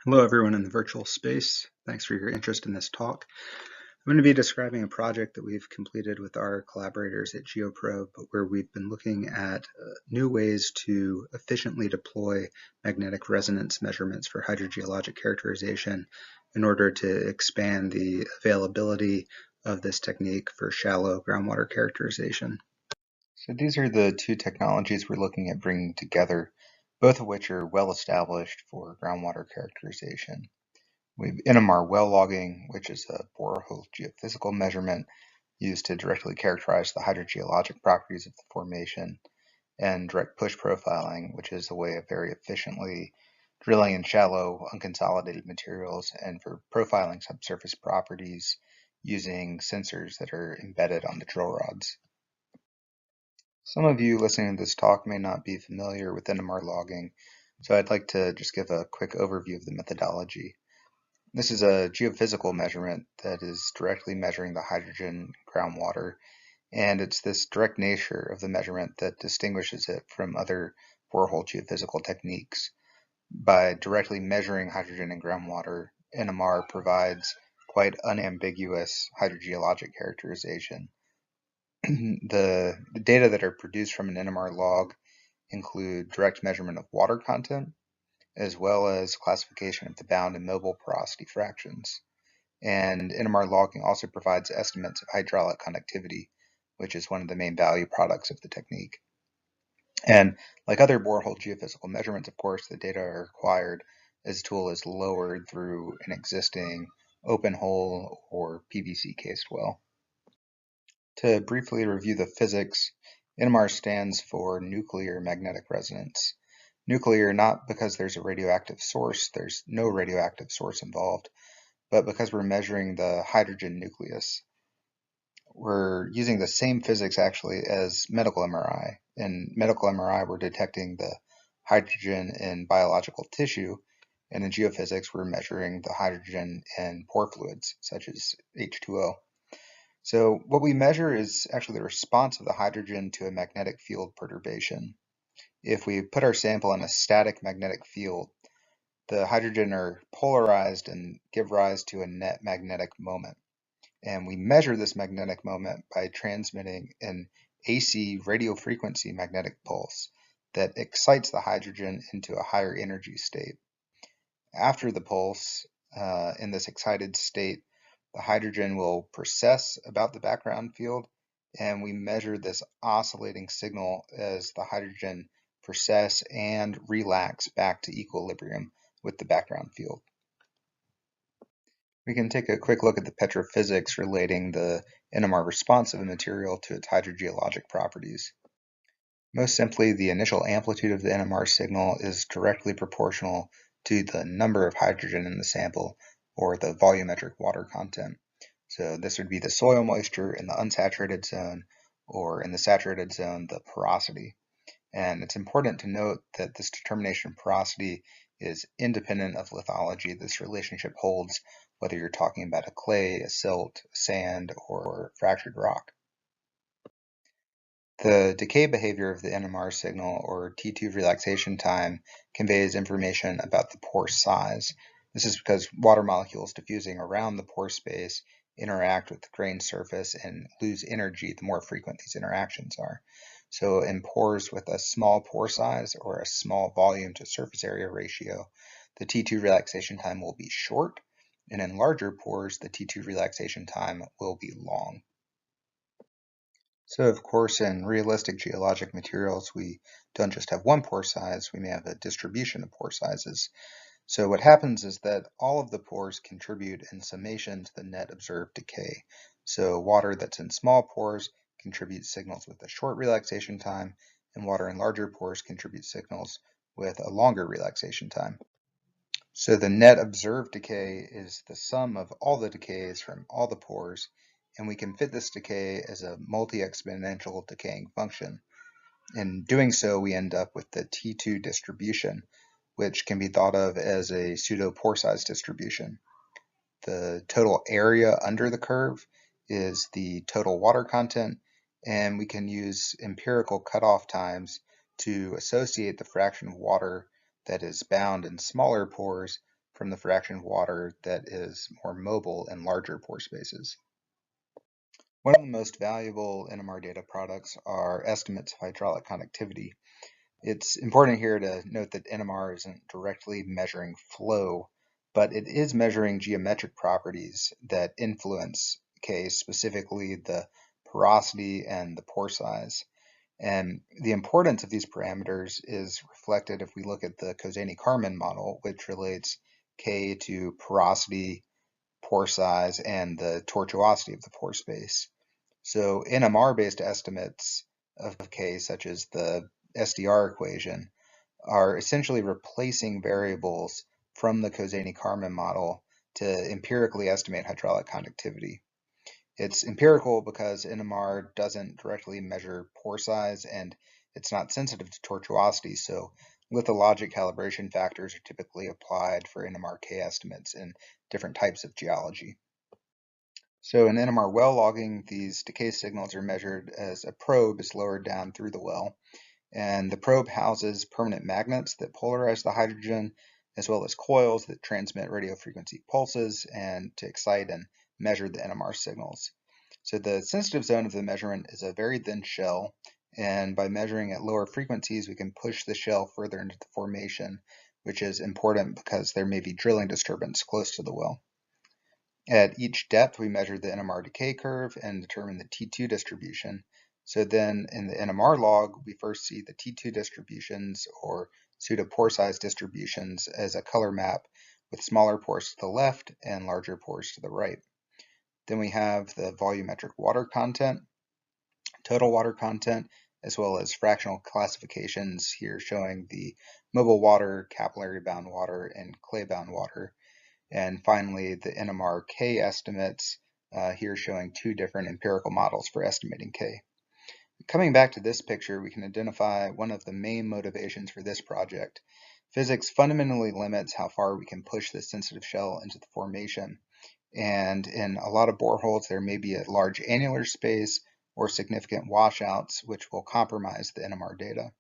Hello everyone in the virtual space. Thanks for your interest in this talk. I'm going to be describing a project that we've completed with our collaborators at GeoProbe, where we've been looking at new ways to efficiently deploy magnetic resonance measurements for hydrogeologic characterization in order to expand the availability of this technique for shallow groundwater characterization. So these are the two technologies we're looking at bringing together, both of which are well established for groundwater characterization. We have NMR well logging, which is a borehole geophysical measurement used to directly characterize the hydrogeologic properties of the formation, and direct push profiling, which is a way of very efficiently drilling in shallow, unconsolidated materials and for profiling subsurface properties using sensors that are embedded on the drill rods. Some of you listening to this talk may not be familiar with NMR logging, so I'd like to just give a quick overview of the methodology. This is a geophysical measurement that is directly measuring the hydrogen groundwater, and it's this direct nature of the measurement that distinguishes it from other borehole geophysical techniques. By directly measuring hydrogen in groundwater, NMR provides quite unambiguous hydrogeologic characterization. The data that are produced from an NMR log include direct measurement of water content, as well as classification of the bound and mobile porosity fractions. And NMR logging also provides estimates of hydraulic conductivity, which is one of the main value products of the technique. And like other borehole geophysical measurements, of course, the data are acquired as the tool is lowered through an existing open hole or PVC cased well. To briefly review the physics, NMR stands for nuclear magnetic resonance. Nuclear not because there's a radioactive source, there's no radioactive source involved, but because we're measuring the hydrogen nucleus. We're using the same physics actually as medical MRI. In medical MRI, we're detecting the hydrogen in biological tissue, and in geophysics, we're measuring the hydrogen in pore fluids, such as H2O. So what we measure is actually the response of the hydrogen to a magnetic field perturbation. If we put our sample in a static magnetic field, the hydrogen are polarized and give rise to a net magnetic moment. And we measure this magnetic moment by transmitting an AC radio frequency magnetic pulse that excites the hydrogen into a higher energy state. After the pulse, in this excited state, the hydrogen will precess about the background field, and we measure this oscillating signal as the hydrogen precess and relax back to equilibrium with the background field. We can take a quick look at the petrophysics relating the NMR response of a material to its hydrogeologic properties. Most simply, the initial amplitude of the NMR signal is directly proportional to the number of hydrogen in the sample, or the volumetric water content. So this would be the soil moisture in the unsaturated zone, or in the saturated zone, the porosity. And it's important to note that this determination of porosity is independent of lithology. This relationship holds whether you're talking about a clay, a silt, a sand, or fractured rock. The decay behavior of the NMR signal, or T2 relaxation time, conveys information about the pore size. This is because water molecules diffusing around the pore space interact with the grain surface and lose energy the more frequent these interactions are. So in pores with a small pore size or a small volume to surface area ratio, the T2 relaxation time will be short, and in larger pores, the T2 relaxation time will be long. So of course, in realistic geologic materials, we don't just have one pore size, we may have a distribution of pore sizes. So what happens is that all of the pores contribute in summation to the net observed decay. So water that's in small pores contributes signals with a short relaxation time, and water in larger pores contributes signals with a longer relaxation time. So the net observed decay is the sum of all the decays from all the pores, and we can fit this decay as a multi-exponential decaying function. In doing so, we end up with the T2 distribution, which can be thought of as a pseudo pore size distribution. The total area under the curve is the total water content, and we can use empirical cutoff times to associate the fraction of water that is bound in smaller pores from the fraction of water that is more mobile in larger pore spaces. One of the most valuable NMR data products are estimates of hydraulic conductivity. It's important here to note that NMR isn't directly measuring flow, but it is measuring geometric properties that influence K, specifically the porosity and the pore size. And the importance of these parameters is reflected if we look at the Kozeny-Kármán model, which relates K to porosity, pore size, and the tortuosity of the pore space. So NMR-based estimates of K, such as the SDR equation, are essentially replacing variables from the Kozeny-Kármán model to empirically estimate hydraulic conductivity. It's empirical because NMR doesn't directly measure pore size and it's not sensitive to tortuosity, so lithologic calibration factors are typically applied for NMR K estimates in different types of geology. So in NMR well logging, these decay signals are measured as a probe is lowered down through the well, and the probe houses permanent magnets that polarize the hydrogen, as well as coils that transmit radio frequency pulses and to excite and measure the NMR signals. So the sensitive zone of the measurement is a very thin shell, and by measuring at lower frequencies, we can push the shell further into the formation, which is important because there may be drilling disturbance close to the well. At each depth, we measure the NMR decay curve and determine the T2 distribution. So then in the NMR log, we first see the T2 distributions, or pseudo-pore size distributions, as a color map with smaller pores to the left and larger pores to the right. Then we have the volumetric water content, total water content, as well as fractional classifications here showing the mobile water, capillary bound water, and clay bound water. And finally, the NMR K estimates, here showing two different empirical models for estimating K. Coming back to this picture, we can identify one of the main motivations for this project. Physics fundamentally limits how far we can push this sensitive shell into the formation. And in a lot of boreholes, there may be a large annular space or significant washouts, which will compromise the NMR data.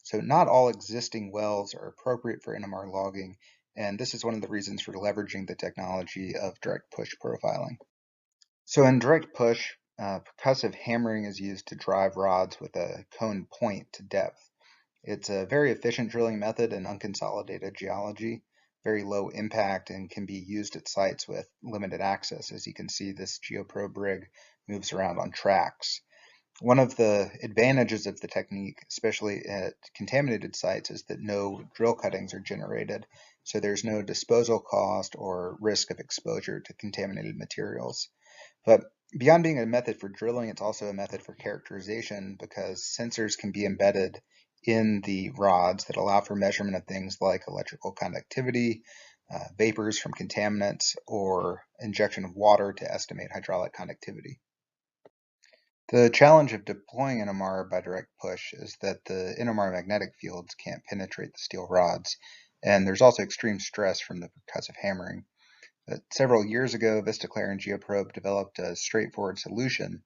So not all existing wells are appropriate for NMR logging, and this is one of the reasons for leveraging the technology of direct push profiling. So in direct push, percussive hammering is used to drive rods with a cone point to depth. It's a very efficient drilling method in unconsolidated geology, very low impact, and can be used at sites with limited access. As you can see, this geoprobe rig moves around on tracks. One of the advantages of the technique, especially at contaminated sites, is that no drill cuttings are generated, so there's no disposal cost or risk of exposure to contaminated materials. But beyond being a method for drilling, it's also a method for characterization because sensors can be embedded in the rods that allow for measurement of things like electrical conductivity, vapors from contaminants, or injection of water to estimate hydraulic conductivity. The challenge of deploying NMR by direct push is that the NMR magnetic fields can't penetrate the steel rods, and there's also extreme stress from the percussive hammering. But several years ago, VistaClare and GeoProbe developed a straightforward solution,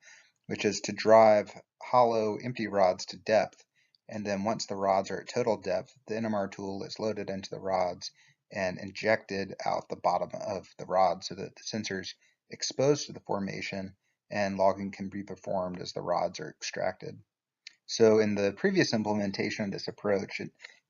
which is to drive hollow, empty rods to depth, and then once the rods are at total depth, the NMR tool is loaded into the rods and injected out the bottom of the rod so that the sensor's exposed to the formation and logging can be performed as the rods are extracted. So in the previous implementation of this approach,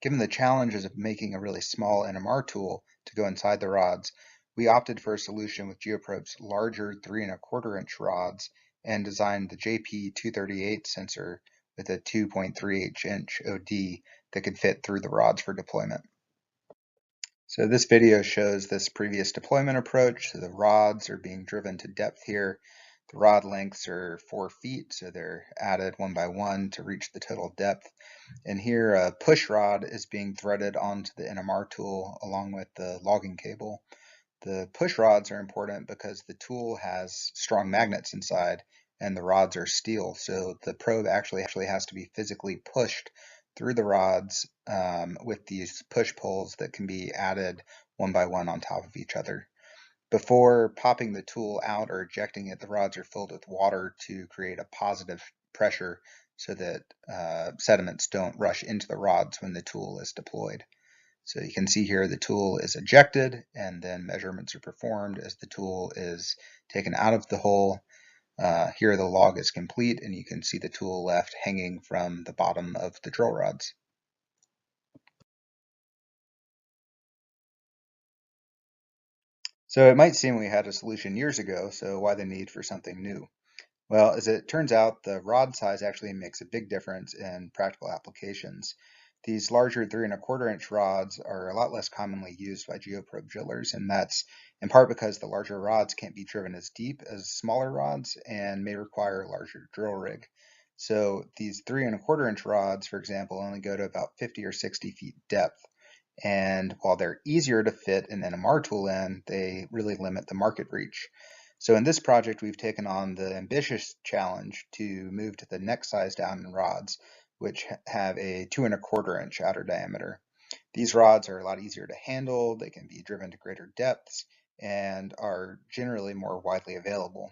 given the challenges of making a really small NMR tool to go inside the rods, we opted for a solution with GeoProbe's larger 3¼ inch rods and designed the JP238 sensor with a 2.38-inch OD that could fit through the rods for deployment. So this video shows this previous deployment approach. So the rods are being driven to depth here. The rod lengths are 4 feet, so they're added one by one to reach the total depth. And here a push rod is being threaded onto the NMR tool along with the logging cable. The push rods are important because the tool has strong magnets inside and the rods are steel, so the probe actually has to be physically pushed through the rods with these push poles that can be added one by one on top of each other. Before popping the tool out or ejecting it, the rods are filled with water to create a positive pressure so that sediments don't rush into the rods when the tool is deployed. So you can see here the tool is ejected and then measurements are performed as the tool is taken out of the hole. Here the log is complete and you can see the tool left hanging from the bottom of the drill rods. So it might seem we had a solution years ago, so why the need for something new? Well, as it turns out, the rod size actually makes a big difference in practical applications. These larger 3¼ inch rods are a lot less commonly used by geoprobe drillers, and that's in part because the larger rods can't be driven as deep as smaller rods and may require a larger drill rig. So these 3¼ inch rods, for example, only go to about 50 or 60 feet depth. And while they're easier to fit an NMR tool in, they really limit the market reach. So in this project, we've taken on the ambitious challenge to move to the next size down in rods, which have a 2¼ inch outer diameter. These rods are a lot easier to handle, they can be driven to greater depths, and are generally more widely available.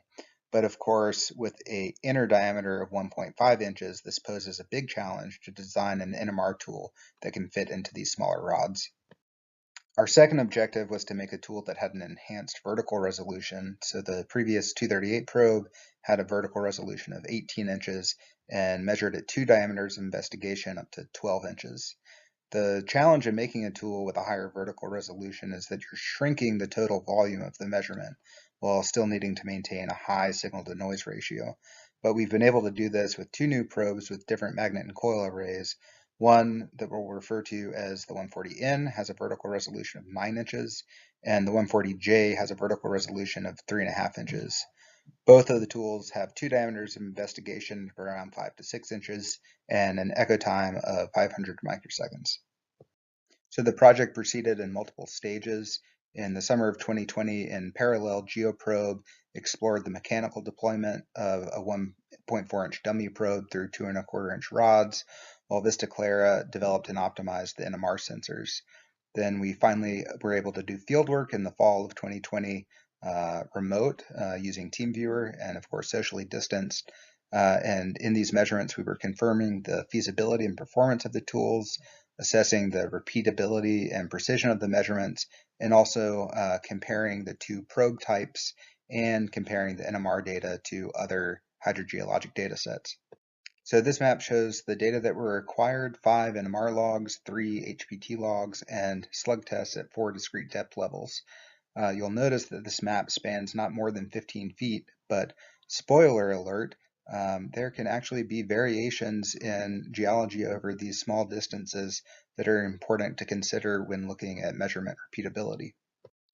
But of course, with an inner diameter of 1.5 inches, this poses a big challenge to design an NMR tool that can fit into these smaller rods. Our second objective was to make a tool that had an enhanced vertical resolution. So the previous 238 probe had a vertical resolution of 18 inches and measured at 2 diameters of investigation up to 12 inches. The challenge in making a tool with a higher vertical resolution is that you're shrinking the total volume of the measurement while still needing to maintain a high signal-to-noise ratio. But we've been able to do this with 2 new probes with different magnet and coil arrays. One that we'll refer to as the 140N has a vertical resolution of 9 inches, and the 140J has a vertical resolution of 3.5 inches. Both of the tools have 2 diameters of investigation of around 5 to 6 inches and an echo time of 500 microseconds. So the project proceeded in multiple stages. In the summer of 2020, in parallel, GeoProbe explored the mechanical deployment of a 1.4-inch dummy probe through 2¼ inch rods, while Vista Clara developed and optimized the NMR sensors. Then we finally were able to do fieldwork in the fall of 2020, remote using TeamViewer and of course socially distanced. And in these measurements, we were confirming the feasibility and performance of the tools, assessing the repeatability and precision of the measurements, and also comparing the 2 probe types and comparing the NMR data to other hydrogeologic data sets. So this map shows the data that were acquired: 5 NMR logs, 3 HPT logs, and slug tests at 4 discrete depth levels. You'll notice that this map spans not more than 15 feet, but spoiler alert, there can actually be variations in geology over these small distances that are important to consider when looking at measurement repeatability.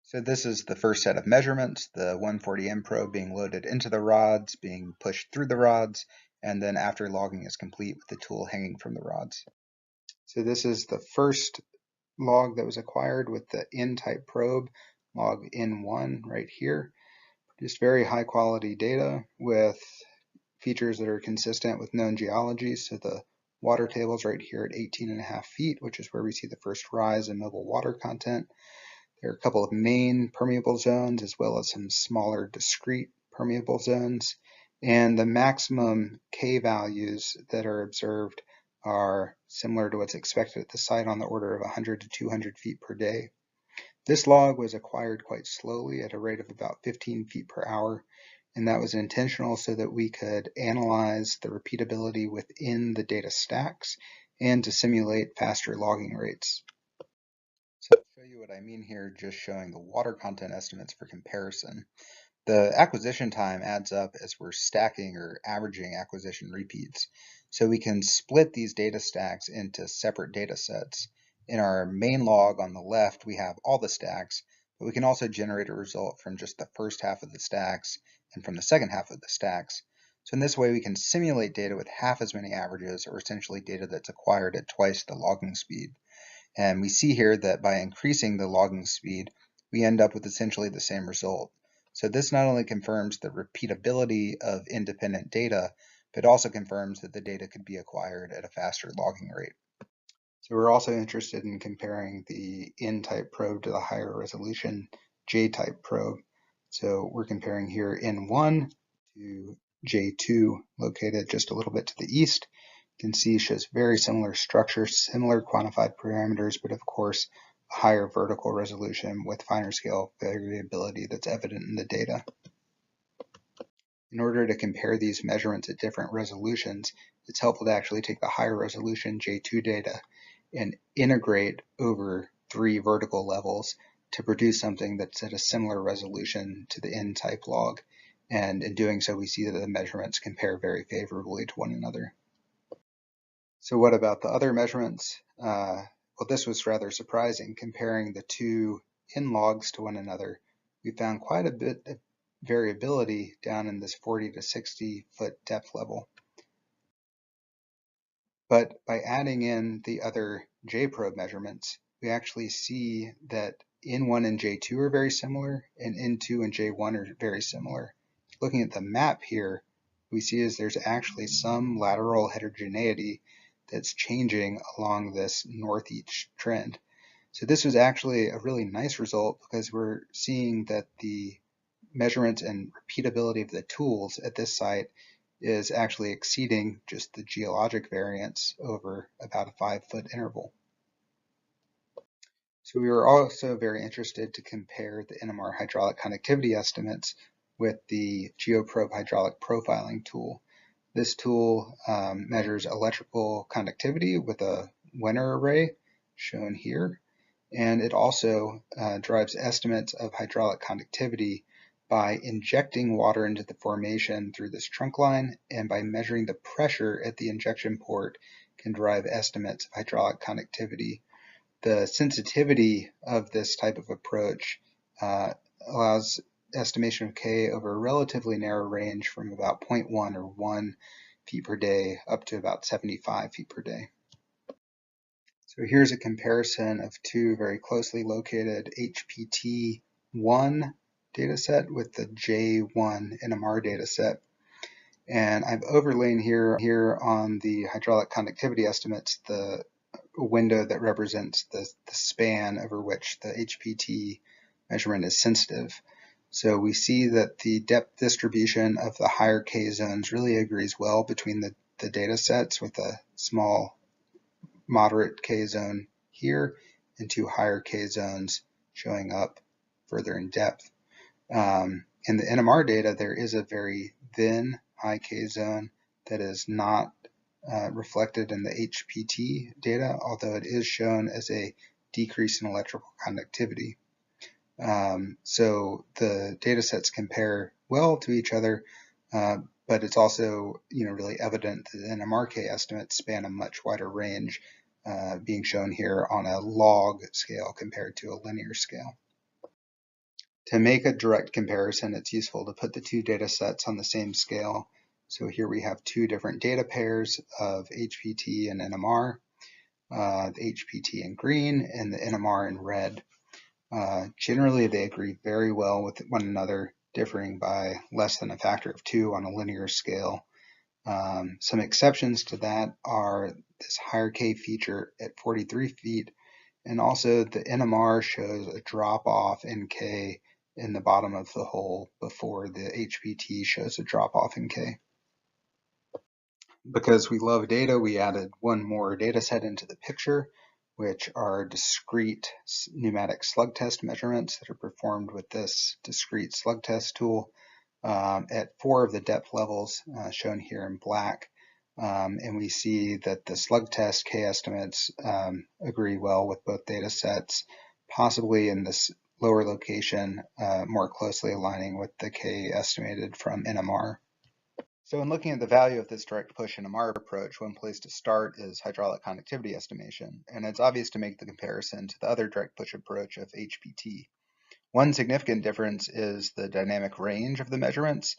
So this is the first set of measurements, the 140M probe being loaded into the rods, being pushed through the rods, and then after logging is complete with the tool hanging from the rods. So this is the first log that was acquired with the N-type probe, log N1 right here. Just very high quality data with features that are consistent with known geology. So the water table is right here at 18.5 feet, which is where we see the first rise in mobile water content. There are a couple of main permeable zones as well as some smaller discrete permeable zones. And the maximum K values that are observed are similar to what's expected at the site, on the order of 100 to 200 feet per day. This log was acquired quite slowly at a rate of about 15 feet per hour, and that was intentional so that we could analyze the repeatability within the data stacks and to simulate faster logging rates. So to show you what I mean here, just showing the water content estimates for comparison. The acquisition time adds up as we're stacking or averaging acquisition repeats. So we can split these data stacks into separate data sets. In our main log on the left, we have all the stacks, but we can also generate a result from just the first half of the stacks and from the second half of the stacks. So in this way, we can simulate data with half as many averages, or essentially data that's acquired at twice the logging speed. And we see here that by increasing the logging speed, we end up with essentially the same result. So this not only confirms the repeatability of independent data, but also confirms that the data could be acquired at a faster logging rate. So we're also interested in comparing the N-type probe to the higher resolution J-type probe. So we're comparing here N1 to J2, located just a little bit to the east. You can see shows very similar structure, similar quantified parameters, but of course a higher vertical resolution with finer scale variability that's evident in the data. In order to compare these measurements at different resolutions, it's helpful to actually take the higher resolution J2 data and integrate over 3 vertical levels to produce something that's at a similar resolution to the N-type log. And in doing so, we see that the measurements compare very favorably to one another. So what about the other measurements? Well, this was rather surprising. Comparing the two N logs to one another, we found quite a bit of variability down in this 40 to 60 foot depth level. But by adding in the other J-probe measurements, we actually see that N1 and J2 are very similar, and N2 and J1 are very similar. Looking at the map here, we see is there's actually some lateral heterogeneity that's changing along this northeast trend. So this was actually a really nice result because we're seeing that the measurement and repeatability of the tools at this site is actually exceeding just the geologic variance over about a 5-foot interval. So we were also very interested to compare the NMR hydraulic conductivity estimates with the GeoProbe hydraulic profiling tool. This tool measures electrical conductivity with a Wenner array shown here, and it also drives estimates of hydraulic conductivity by injecting water into the formation through this trunk line, and by measuring the pressure at the injection port can derive estimates of hydraulic conductivity. The sensitivity of this type of approach allows estimation of K over a relatively narrow range from about 0.1 or 1 feet per day up to about 75 feet per day. So here's a comparison of two very closely located HPT1 dataset with the J1 NMR dataset. And I've overlain here on the hydraulic conductivity estimates the window that represents the span over which the HPT measurement is sensitive. So we see that the depth distribution of the higher K zones really agrees well between the data sets, with a small moderate K zone here and two higher K zones showing up further in depth. In the NMR data, there is a very thin high K zone that is not reflected in the HPT data, although it is shown as a decrease in electrical conductivity. So the data sets compare well to each other, but it's also really evident that the NMRK estimates span a much wider range, being shown here on a log scale compared to a linear scale. To make a direct comparison, it's useful to put the two data sets on the same scale. So here we have two different data pairs of HPT and NMR, the HPT in green and the NMR in red. Generally, they agree very well with one another, differing by less than a factor of 2 on a linear scale. Some exceptions to that are this higher K feature at 43 feet, and also the NMR shows a drop off in K in the bottom of the hole before the HPT shows a drop off in K. Because we love data, we added one more data set into the picture, which are discrete pneumatic slug test measurements that are performed with this discrete slug test tool at 4 of the depth levels shown here in black. And we see that the slug test K estimates agree well with both data sets, possibly in this lower location more closely aligning with the K estimated from NMR. So in looking at the value of this direct push NMR approach, one place to start is hydraulic conductivity estimation, and it's obvious to make the comparison to the other direct push approach of HPT. One significant difference is the dynamic range of the measurements,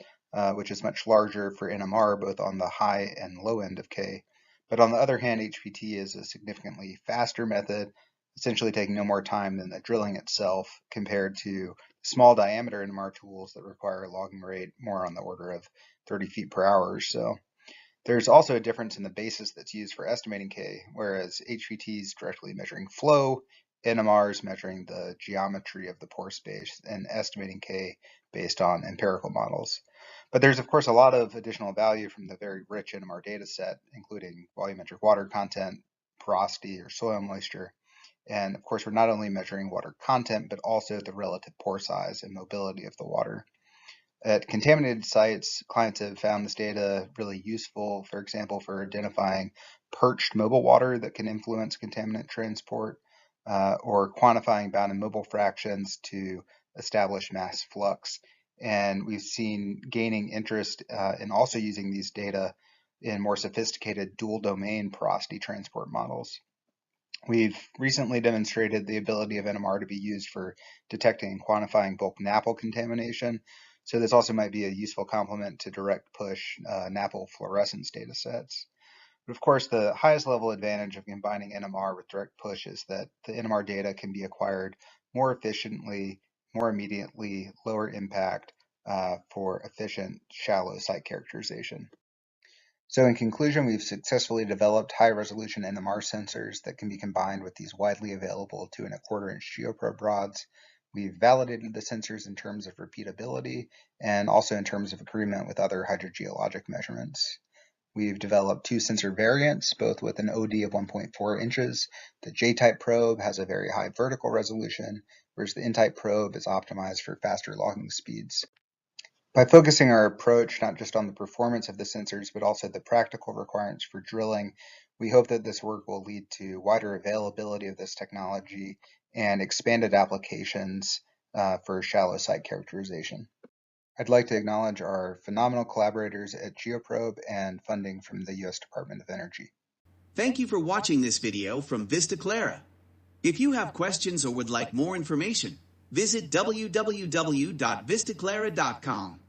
which is much larger for NMR both on the high and low end of K. But on the other hand, HPT is a significantly faster method, essentially taking no more time than the drilling itself, compared to small diameter NMR tools that require a logging rate more on the order of 30 feet per hour or so. There's also a difference in the basis that's used for estimating K, whereas HPT is directly measuring flow, NMR is measuring the geometry of the pore space and estimating K based on empirical models. But there's, of course, a lot of additional value from the very rich NMR data set, including volumetric water content, porosity or soil moisture. And of course, we're not only measuring water content, but also the relative pore size and mobility of the water. At contaminated sites, clients have found this data really useful, for example, for identifying perched mobile water that can influence contaminant transport, or quantifying bound and mobile fractions to establish mass flux. And we've seen gaining interest in also using these data in more sophisticated dual domain porosity transport models. We've recently demonstrated the ability of NMR to be used for detecting and quantifying bulk NAPL contamination. So this also might be a useful complement to direct push NAPL fluorescence data sets. But of course, the highest level advantage of combining NMR with direct push is that the NMR data can be acquired more efficiently, more immediately, lower impact for efficient shallow site characterization. So in conclusion, we've successfully developed high-resolution NMR sensors that can be combined with these widely available 2 1/4-inch geoprobe rods. We've validated the sensors in terms of repeatability and also in terms of agreement with other hydrogeologic measurements. We've developed 2 sensor variants, both with an OD of 1.4 inches. The J-type probe has a very high vertical resolution, whereas the N-type probe is optimized for faster logging speeds. By focusing our approach not just on the performance of the sensors, but also the practical requirements for drilling, we hope that this work will lead to wider availability of this technology and expanded applications for shallow site characterization. I'd like to acknowledge our phenomenal collaborators at GeoProbe and funding from the U.S. Department of Energy. Thank you for watching this video from Vista Clara. If you have questions or would like more information, visit www.vistaclara.com.